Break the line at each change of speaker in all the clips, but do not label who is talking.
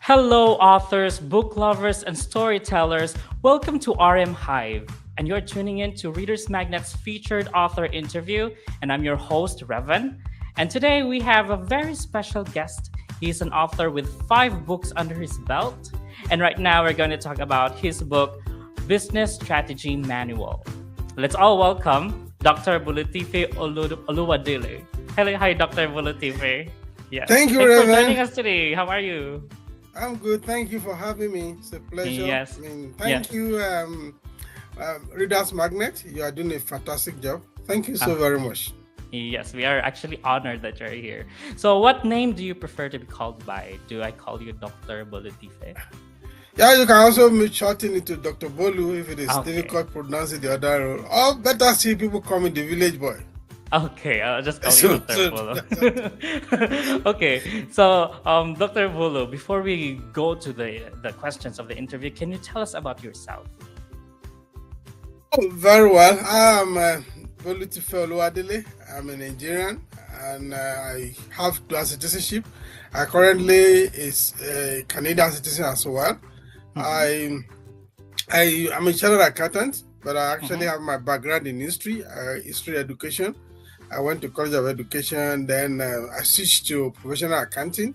Hello, authors, book lovers, and storytellers. Welcome to RM Hive. And you're tuning in to Readers Magnet's featured author interview. And I'm your host, Revan. And today we have a very special guest. He's an author with 5 books under his belt. And right now we're going to talk about his book, Business Strategy Manual. Let's all welcome Dr. Bolutife Oluwadele. Hello, hi, Dr. Bolutife. Yes.
Thank you,
Thanks for joining
Reverend.
us today. How are you?
I'm good. Thank you for having me. It's a pleasure.
Yes.
Thank
Yes.
you, Readers Magnet. You are doing a fantastic job. Thank you so
Ah,
very much.
yes, we are actually honored that you're here. So, what name do you prefer to be called by? Do I call you Dr. Bolutife?
Yeah, you can also shorten it to Dr. Bolu if it is
Okay.
difficult pronouncing the other. Or better still, people call me the village boy.
Okay, I'll just call you
So,
Dr.
so
Bolo.
that's it.
Okay, so Dr. Bolo, before we go to the questions of the interview, can you tell us about yourself?
Oh, very well. I'm Bolutife Oluwadele. I'm a Nigerian and I have dual citizenship. I currently is a Canadian citizen as well.
Mm-hmm.
I I'm a chartered accountant, but I actually
Mm-hmm.
have my background in history education. I went to College of Education, then I switched to professional accounting.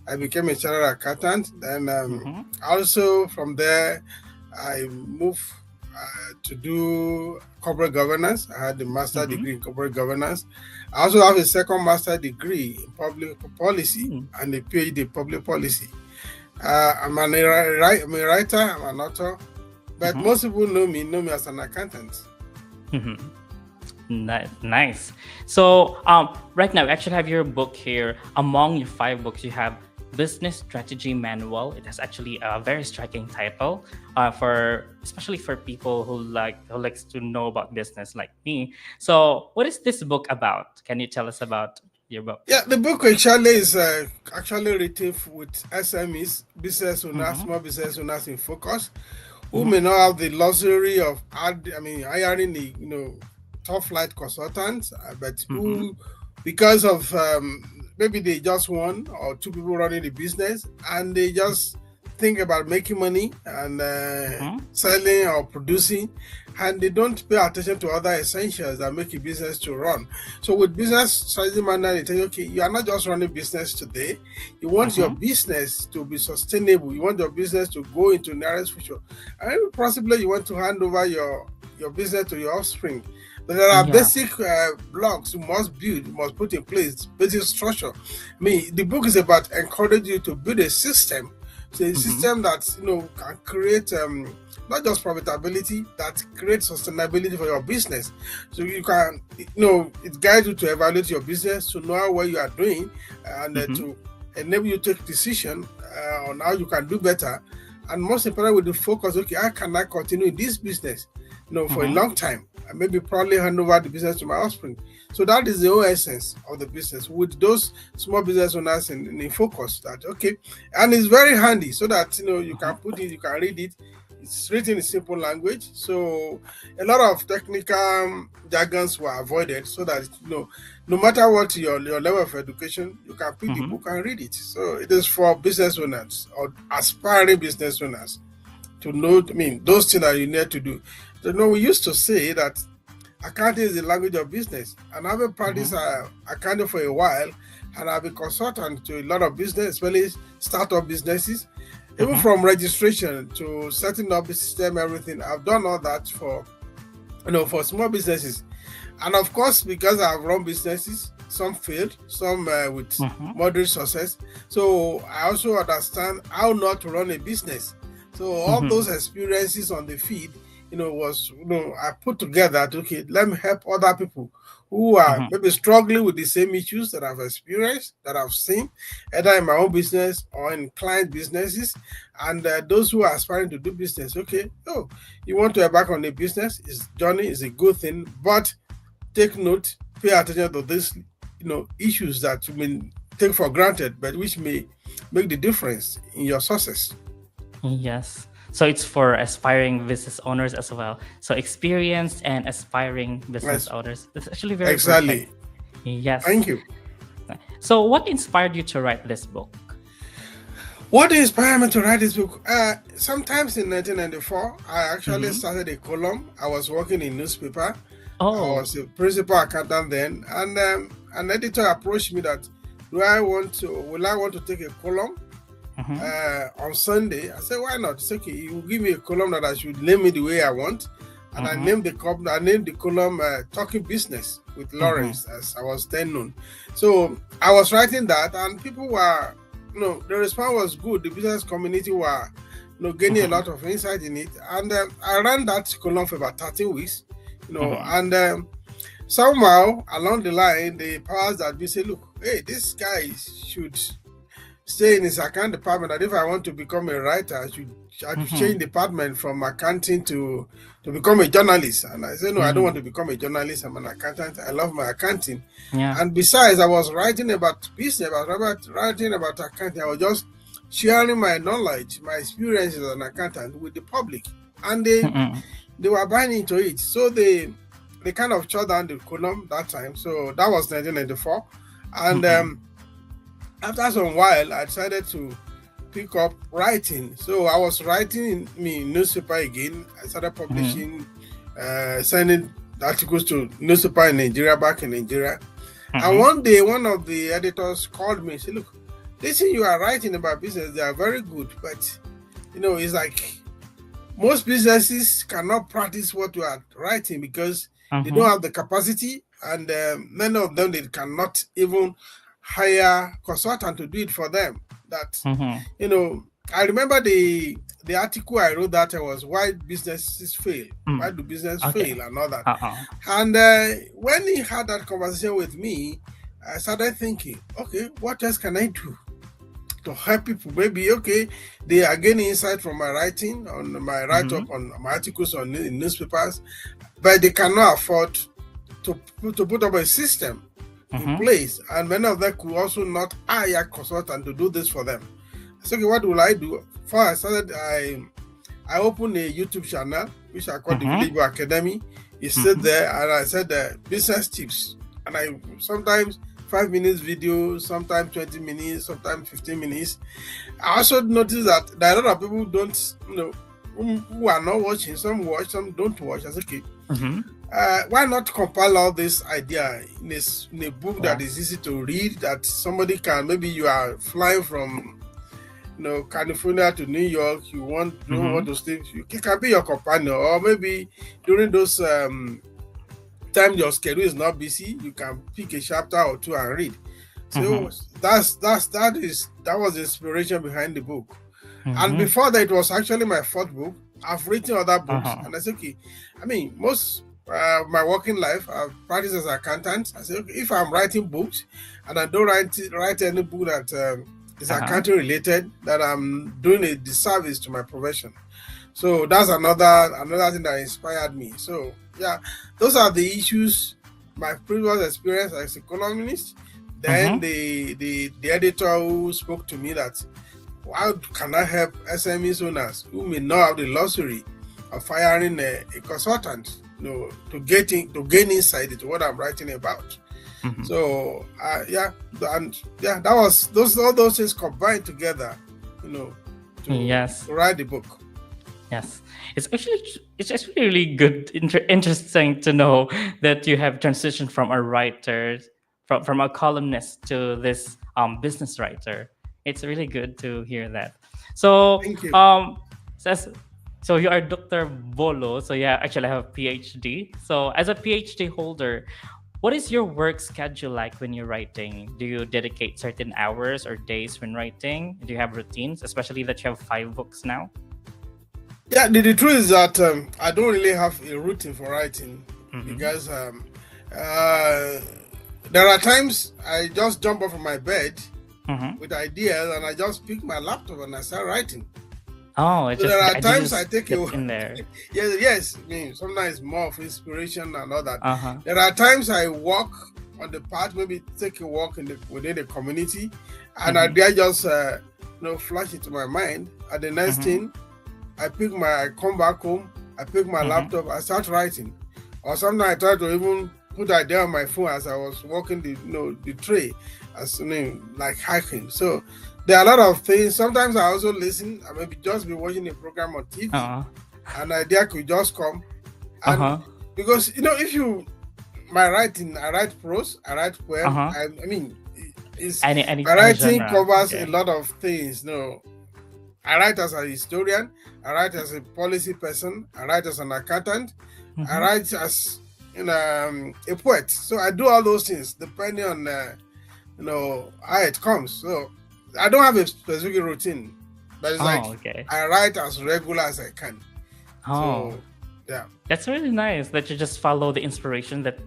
I became a chartered accountant. Then
Mm-hmm.
also from there, I moved to do corporate governance. I had a master
Mm-hmm.
degree in corporate governance. I also have a second master degree in public policy
Mm-hmm.
and a PhD in public policy. I'm a writer, I'm an author, but
Mm-hmm.
most people know me as an accountant.
Mm-hmm. Nice. So, right now, we actually have your book here. Among your 5 books, you have Business Strategy Manual. It has actually a very striking title, for especially for people who likes to know about business like me. So, what is this book about? Can you tell us about your book?
Yeah, the book actually is actually written with SMEs, business owners,
Mm-hmm.
small business owners in focus, who
Mm-hmm.
may not have the luxury of hiring the top flight consultants, but
Mm-hmm.
who, because of maybe they just one or two people running the business, and they just think about making money and
Mm-hmm.
selling or producing, and they don't pay attention to other essentials that make a business to run. So with business strategy management, they tell you, okay, you are not just running business today. You want your
Mm-hmm.
business to be sustainable. You want your business to go into nearest future, and possibly you want to hand over your business to your offspring. But there are
Yeah.
basic blocks you must build, you must put in place, basic structure. The book is about encouraging you to build a system, so a
Mm-hmm.
system that can create not just profitability, that creates sustainability for your business. So you can, it guides you to evaluate your business, to know what you are doing, and
Mm-hmm.
to enable you to take decision on how you can do better. And most important, with the focus, okay, how can I continue in this business, for a
Mm-hmm.
long time, and maybe probably hand over the business to my offspring. So that is the whole essence of the business, with those small business owners in focus. That okay, and it's very handy so that you can put it, you can read it. It's written in simple language, so a lot of technical jargons were avoided, so that no matter what your level of education, you can pick the
Mm-hmm.
book and read it. So it is for business owners or aspiring business owners to know. Those things that you need to do. So, we used to say that accounting is the language of business, and I've been
Mm-hmm.
practicing accounting for a while, and I've been consultant to a lot of business, especially startup businesses, even
Mm-hmm.
from registration to setting up the system, everything. I've done all that for small businesses, and of course, because I've run businesses, some failed, some with
Mm-hmm.
moderate success. So I also understand how not to run a business. So all
Mm-hmm.
those experiences on the feed, was I put together. Okay, let me help other people who are
Mm-hmm.
maybe struggling with the same issues that I've experienced, that I've seen, either in my own business or in client businesses, and those who are aspiring to do business. Okay, you want to embark on a business? Is journey is a good thing, but take note, pay attention to these, issues that you may take for granted, but which may make the difference in your success.
Yes. So it's for aspiring business owners as well. So experienced and aspiring business
Yes,
owners. That's actually very perfect.
exactly.
Yes.
Thank you.
So what inspired you to write this book?
What inspired me to write this book? Sometimes in 1994, I actually
Mm-hmm.
started a column. I was working in newspaper. I
Oh.
was a principal accountant then, and an editor approached me that, will I want to take a column
Mm-hmm.
on Sunday? I said, why not? It's okay. You give me a column that I should name it the way I want, and
Mm-hmm.
I named the column "Talking Business" with
Mm-hmm.
Lawrence, as I was then known. So I was writing that, and people were, the response was good. The business community were, gaining a
Mm-hmm.
lot of insight in it, and I ran that column for about 13 weeks,
Mm-hmm.
and somehow along the line, the powers that be say, look, hey, this guy should stay in his account department. That if I want to become a writer, I should change department from accounting to become a journalist. And I said, no, I don't
Mm-hmm.
want to become a journalist. I'm an accountant. I love my accounting.
Yeah.
And besides, I was writing about business, writing about accounting. I was just sharing my knowledge, my experiences as an accountant with the public. And
Mm-hmm.
they were buying into it. So they kind of shut down the column that time. So that was 1994. And
Mm-hmm.
after some while, I decided to pick up writing. So I was writing in newspaper again. I started
Mm-hmm.
publishing, sending articles to newspaper in Nigeria, back in Nigeria. And
Mm-hmm.
one day, one of the editors called me and said, look, this thing you are writing about business, they are very good. But, it's like most businesses cannot practice what you are writing because they don't
Mm-hmm.
have the capacity, and many of them, they cannot even hire consultant to do it for them. That
Mm-hmm.
you know I remember the article I wrote, that was why businesses fail, why
Mm.
do business
Okay.
fail and all that.
Uh-uh.
And when he had that conversation with me, I started thinking, okay, what else can I do to help people? Maybe, okay, they are gaining insight from my writing, on my
Mm-hmm.
write-up, on my articles in newspapers, but they cannot afford to put up a system in
Mm-hmm.
place, and many of them could also not hire a consultant to do this for them. So, okay, what will I do? First, I opened a YouTube channel which I call the
Mm-hmm.
Village Boy Academy. It stayed
Mm-hmm.
there, and I said business tips, and I sometimes 5 minutes video, sometimes 20 minutes, sometimes 15 minutes. I also noticed that there are a lot of people don't, who are not watching. Some watch, some don't watch. I said, okay,
Mm-hmm.
why not compile all this idea in a book that
Yeah.
is easy to read, that somebody can, maybe you are flying from California to New York, don't want
Mm-hmm.
to sleep, it can be your companion, or maybe during those time your schedule is not busy, you can pick a chapter or two and read.
Mm-hmm.
So that was the inspiration behind the book. And
Mm-hmm.
before that, it was actually my fourth book. I've written other books,
Uh-huh.
and I said, okay, I mean, most my working life, I've practiced as an accountant. I said, okay, if I'm writing books and I don't write any book that is
Uh-huh.
accounting related, that I'm doing a disservice to my profession. So that's another thing that inspired me. So yeah, those are the issues. My previous experience as a columnist, then
Mm-hmm.
the editor who spoke to me, that how can I help SMEs owners who may not have the luxury of hiring a consultant, to gain insight into what I'm writing about.
Mm-hmm.
So that was all those things combined together, you know, to
Yes.
write the book.
Yes, it's actually really good, interesting to know that you have transitioned from a writer, from a columnist to this business writer. It's really good to hear that. So
Thank you.
says so you are Dr. Bolo. So yeah, actually I have a PhD. So as a PhD holder, what is your work schedule like when you're writing? Do you dedicate certain hours or days when writing? Do you have routines, especially that you have 5 books now?
Yeah, the truth is that I don't really have a routine for writing,
Mm-hmm.
because uh, there are times I just jump off of my bed
Mm-hmm.
with ideas, and I just pick my laptop and I start writing.
Oh, it
So there
just
are
the
times I
ideas
take
get in there.
yes. I mean, sometimes more of inspiration and all that.
Uh huh.
There are times I walk on the path, maybe take a walk within the community, and
Mm-hmm.
idea just flash into my mind. And the next
Mm-hmm.
thing, I come back home, I pick my
Mm-hmm.
laptop, I start writing. Or sometimes I try to even put idea on my phone as I was walking the tray, as like hiking. So there are a lot of things. Sometimes I also listen. I maybe just be watching a program on TV,
Uh-huh.
an idea could just come. And
Uh-huh.
because if you my writing, I write prose, I write poem.
Uh-huh.
I mean, is
Any
my
any
writing
genre.
covers a
Okay.
lot of things. I write as a historian, I write as a policy person, I write as an accountant, I
Mm-hmm.
write as a poet. So I do all those things depending on how it comes. So I don't have a specific routine, but it's like
Oh, okay.
I write as regular as I can.
Oh,
So yeah.
that's really nice that you just follow the inspiration that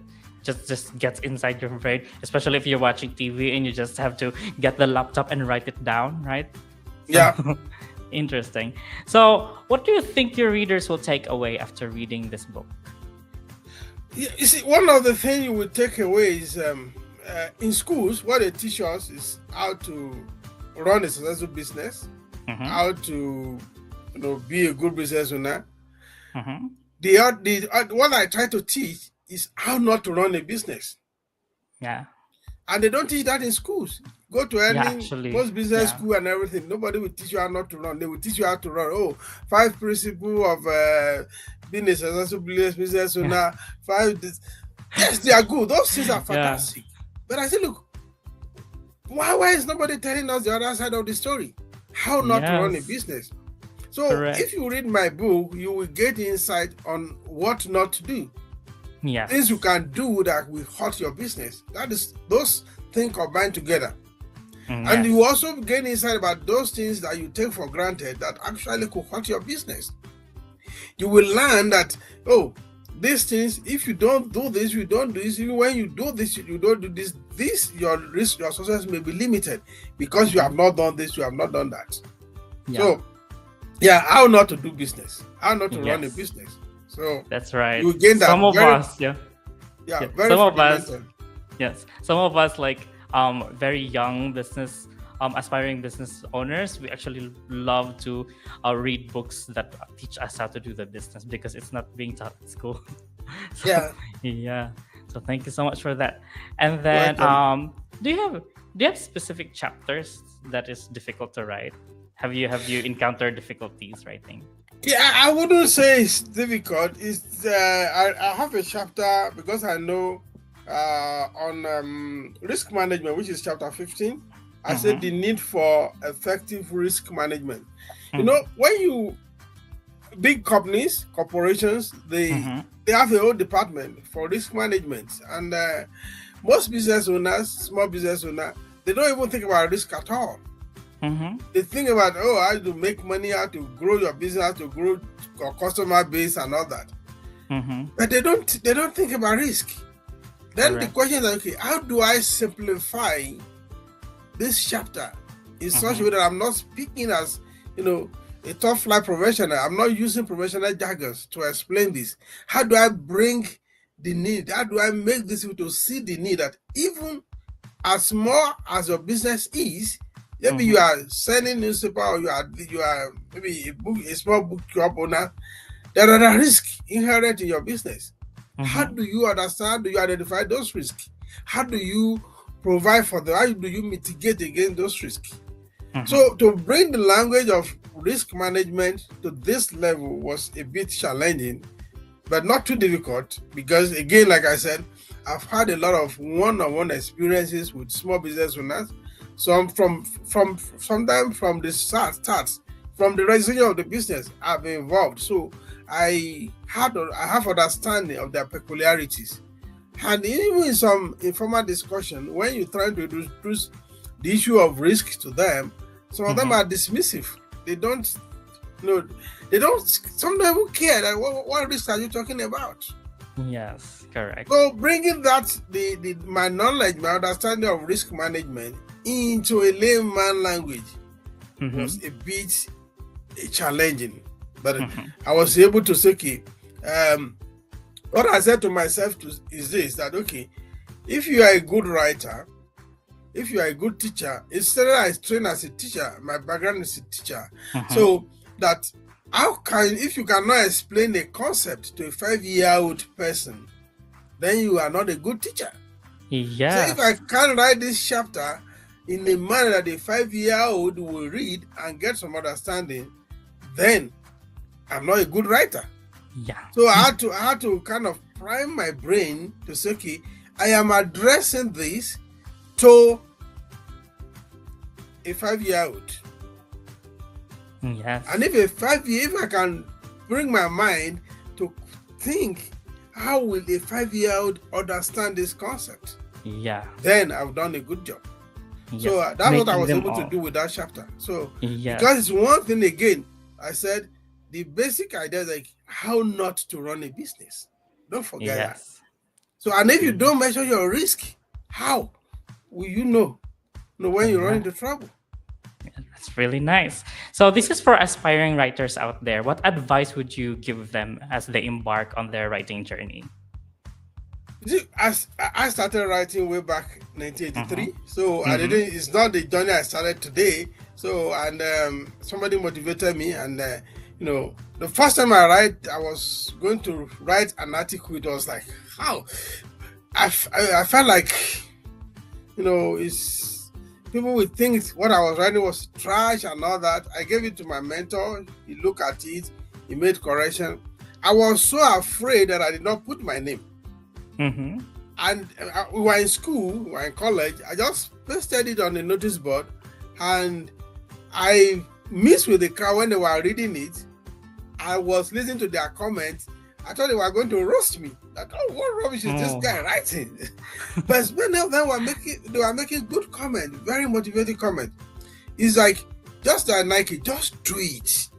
just gets inside your brain, especially if you're watching TV and you just have to get the laptop and write it down, right? So
Yeah.
interesting. So, what do you think your readers will take away after reading this book?
You see, one of the things you will take away is in schools, what they teach us is how to run a successful business,
Mm-hmm.
how to be a good business owner.
Mm-hmm.
What I try to teach is how not to run a business,
Yeah.
and they don't teach that in schools. Go to
Yeah,
any
actually.
most business
Yeah.
school and everything. Nobody will teach you how not to run. They will teach you how to run. Oh, 5 principles of being a successful business
Yeah.
owner. Five. Yes, they are good. Those things are
Yeah.
fantastic. But I say, look, why is nobody telling us the other side of the story? How not to run a
Yes.
business. So
Correct.
if you read my book, you will get insight on what not to do. Things you
Yes.
can do that will hurt your business. That is those things combined together. And you
Yes.
also gain insight about those things that you take for granted that actually could hurt your business. You will learn that, oh, these things, if you don't do this, you don't do this. Even when you do this, you don't do this, your risk, your success may be limited because you have not done this, you have not done that.
Yeah.
So, yeah, how not to do business, how not to run a
Yes.
business. So,
That's right.
you gain that
Some of
very,
us, yeah.
yeah,
Yeah.
very
Some of us,
fundamental.
yes. Some of us like very young business aspiring business owners, we actually love to read books that teach us how to do the business because it's not being taught in school. So
Yeah,
yeah. So thank you so much for that. And
you're
then
welcome.
do you have specific chapters that is difficult to write? Have you encountered difficulties writing?
Yeah, I wouldn't say it's difficult. It's I have a chapter because I know on risk management, which is chapter 15. I said the
Mm-hmm.
need for effective risk management.
Mm-hmm.
When you big companies, corporations,
Mm-hmm.
they have a whole department for risk management, and most business owners, small business owners, they don't even think about risk at all.
Mm-hmm.
They think about how to make money, how to grow your business, how to grow your customer base and all that.
Mm-hmm.
But they don't think about risk. Then the
Correct.
question is, okay, how do I simplify this chapter in such a
Mm-hmm.
way that I'm not speaking as a top flight professional? I'm not using professional jargons to explain this. How do I bring the need? How do I make this people to see the need that even as small as your business is, maybe you
Mm-hmm.
are selling newspaper or you are maybe a small bookshop owner, there are risks inherent in your business. How
Mm-hmm.
do you understand? Do you identify those risks? How do you provide for them? How do you mitigate against those risks?
Mm-hmm.
So to bring the language of risk management to this level was a bit challenging, but not too difficult because, again, like I said, I've had a lot of one-on-one experiences with small business owners. Some sometimes from the start, from the registration of the business, I've been involved. So I have understanding of their peculiarities. And even in some informal discussion, when you try to introduce the issue of risk to them, some of them
Mm-hmm.
are dismissive. They don't they don't sometimes even care that what risk are you talking about.
Yes, correct.
So bringing that my knowledge, my understanding of risk management into a layman language
Mm-hmm.
was a bit challenging. But
Mm-hmm.
I was able to say, okay, what I said to myself is this, that okay, if you are a good writer, if you are a good teacher, instead I train as a teacher, my background is a teacher.
Mm-hmm.
So that if you cannot explain a concept to a 5-year-old person, then you are not a good teacher. So if I
Yes.
can't write this chapter in a manner that a 5-year-old will read and get some understanding, then I'm not a good writer.
Yeah.
So I had to kind of prime my brain to say, okay, I am addressing this to a 5-year-old.
Yes.
And if I can bring my mind to think, how will a 5-year-old understand this concept?
Yeah.
Then I've done a good job.
Yes.
So that's what I
Making
was
them
able to
all.
do with that chapter. So
Yes.
because it's one thing again, I said the basic idea is like how not to run a business. Don't forget that.
Yes.
So, and if you don't measure your risk, how will you know when you run into trouble?
That's really nice. So this is for aspiring writers out there. What advice would you give them as they embark on their writing journey?
See, I started writing way back 1983, so I
Mhm.
didn't. It's not the journey I started today. So, and somebody motivated me, and the first time I was going to write an article. It was like, how I felt like, it's people would think what I was writing was trash and all that. I gave it to my mentor. He looked at it. He made correction. I was so afraid that I did not put my name.
Mm-hmm.
And we were in school, we were in college. I just pasted it on the notice board, and I mixed with the crowd when they were reading it. I was listening to their comments. I thought they were going to roast me. Like, oh, what rubbish is this guy writing? But many of them were making good comments, very motivating comments. It's like, just like Nike, just do it.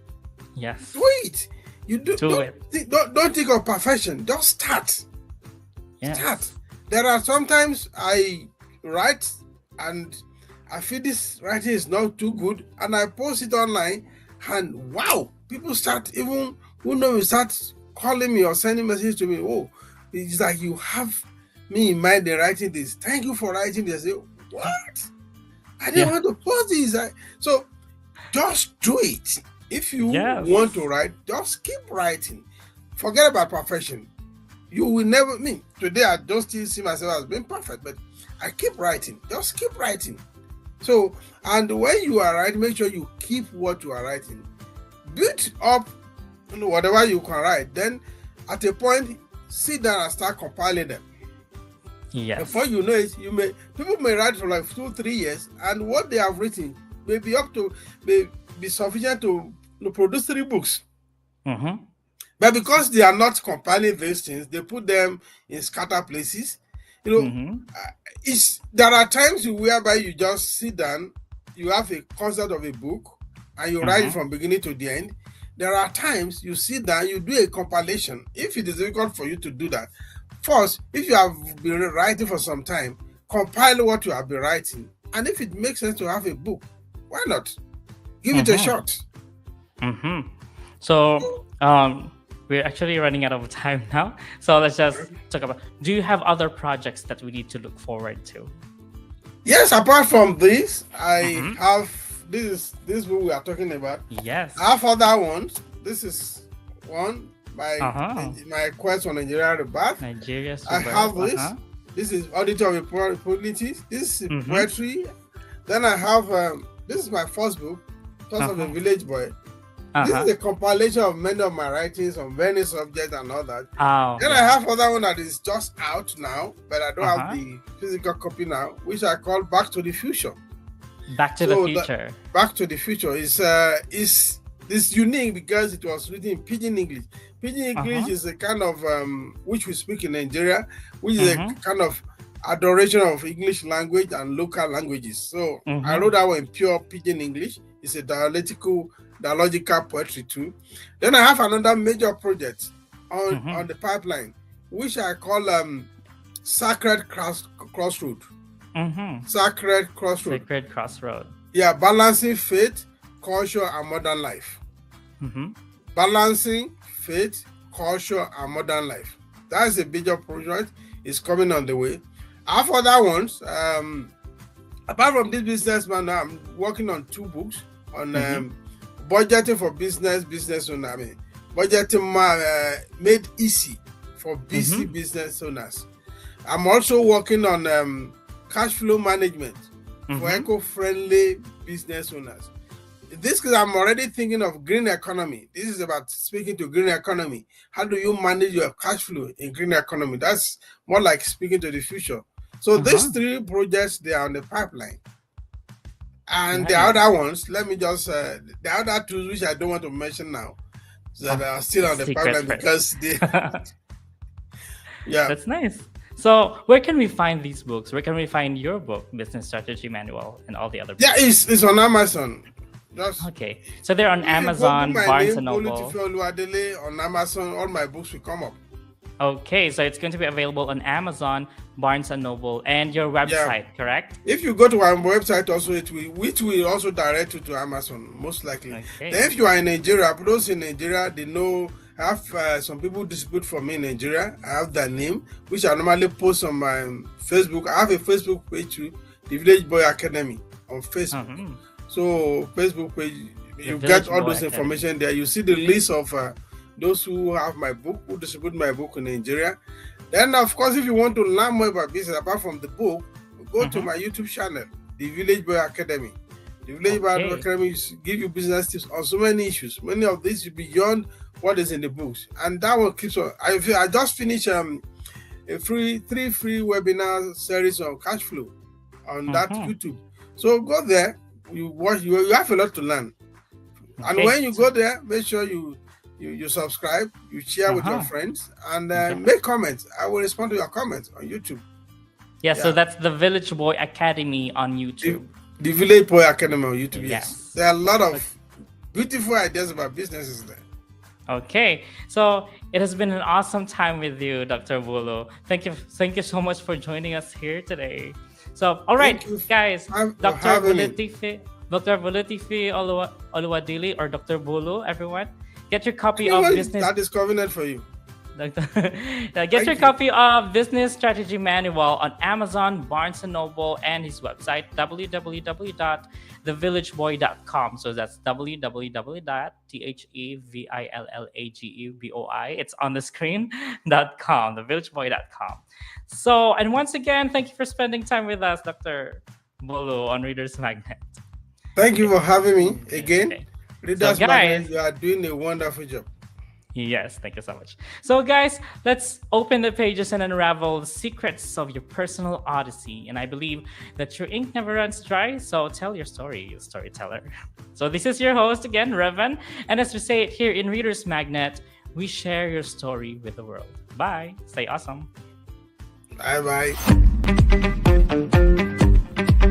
Yes.
Do it. You don't think of perfection. Just start.
Yes.
Start. There are sometimes I write and I feel this writing is not too good, and I post it online, and wow, people start, even who know me, start calling me or sending messages to me. Oh, it's like you have me in mind in writing this. Thank you for writing this. I say, what? I didn't want to post this. So just do it. If you want to write, just keep writing. Forget about perfection. You will never today I don't still see myself as being perfect, but I keep writing. Just keep writing. So, and when you are writing, make sure you keep what you are writing. Build up whatever you can write. Then at a point, sit down and start compiling them.
Yes.
Before you know it, people may write for like 2-3 years, and what they have written may be sufficient to produce 3 books.
Mm-hmm.
But because they are not compiling these things, they put them in scattered places. There are times whereby you just sit down, you have a concept of a book, and you write it from beginning to the end. There are times you sit down, you do a compilation. If it is difficult for you to do that, first, if you have been writing for some time, compile what you have been writing. And if it makes sense to have a book, why not? Give it a shot.
So, we're actually running out of time now. So let's just talk about, do you have other projects that we need to look forward to?
Yes, apart from this, I have this book we are talking about.
Yes.
I have other ones. This is one by my quest for Nigeria Rebirth.
Nigeria's
I have this. This is Auditor of Politics. This is poetry. Then I have this is my first book, Thoughts of a Village Boy. This is a compilation of many of my writings on many subjects and all that. Then I have other one that is just out now, but I don't have the physical copy now, which I call Back to the Future.
Back to the Future.
Back to the Future is unique because it was written in Pidgin English. Pidgin English is a kind of which we speak in Nigeria, which is a kind of adoration of English language and local languages. So I wrote that one in pure Pidgin English. It's a dialogical poetry too. Then I have another major project on the pipeline, which I call Sacred Crossroad. Sacred Crossroad. Yeah, balancing faith, culture, and modern life. Balancing faith, culture, and modern life. That's a major project. It's coming on the way. I have other ones. Apart from this businessman, I'm working on 2 books on budgeting for business owners. Budgeting made easy for busy business owners. I'm also working on cash flow management for
Mm-hmm.
eco-friendly business owners. This is I'm already thinking of green economy. This is about speaking to green economy. How do you manage your cash flow in green economy? That's more like speaking to the future. So these
Uh-huh.
three projects, they are on the pipeline. And the
Nice.
other ones, let me just the other two which I don't want to mention now, that
Oh,
are still on the
secret
pipeline
first.
because they yeah.
That's nice. So, where can we find these books? Where can we find your book, Business Strategy Manual, and all the other
Yeah,
books?
it's on Amazon. Just
Okay. So they're on
if you Google
Amazon,
my
Barnes and
name, Bolutife
Noble.
Oluwadele on Amazon, all my books will come up.
Okay, so it's going to be available on Amazon, Barnes and Noble, and your
Yeah.
website, correct?
If you go to our website also, which will also direct you to Amazon, most likely.
Okay.
Then if you are in Nigeria, for those in Nigeria, they know I have some people distribute for me in Nigeria. I have their name, which I normally post on my Facebook. I have a Facebook page too, the Village Boy Academy on Facebook.
Mhm.
So Facebook page,
The
you
Village
get all
Boy
those
Academy.
information there. You see the list of those who have my book, who distribute my book in Nigeria. Then, of course, if you want to learn more about business apart from the book, go to my YouTube channel, the Village Boy Academy. The Village Boy
Okay.
Academy give you business tips on so many issues. Many of these is beyond what is in the books, and that one keeps on. I just finished a three free webinar series on cash flow on that
Mhm.
YouTube. So go there, you watch. You have a lot to learn. And
Okay.
when you go there, make sure you subscribe, you share with your friends, and
Okay.
make comments. I will respond to your comments on YouTube.
Yeah, so that's the Village Boy Academy on YouTube.
The Village Boy Academy on YouTube. Yes,
Yes.
there are a lot of beautiful ideas about businesses there.
Okay, so it has been an awesome time with you, Dr. Bulu. Thank you so much for joining us here today. So, all right,
Thank you
guys,
for
Dr.
having me.
Bolutife Oluwadele, or Dr. Bulu, everyone, get your copy
Anyone
of Business.
that is convenient for you.
Get your copy of Business Strategy Manual on Amazon, Barnes and Noble, and his website www.thevillageboy.com. So that's www.thevillageboy. It's on the screen.com, thevillageboy.com. So, and once again, thank you for spending time with us, Dr. Bolo, on Reader's Magnet.
Thank you for having me again.
Okay.
Readers
So, guys,
Magnet, you are doing a wonderful job.
Yes, thank you so much. So, guys, let's open the pages and unravel the secrets of your personal odyssey. And I believe that your ink never runs dry. So, tell your story, you storyteller. So, this is your host again, Revan. And as we say it here in Reader's Magnet, we share your story with the world. Bye. Stay awesome.
Bye bye.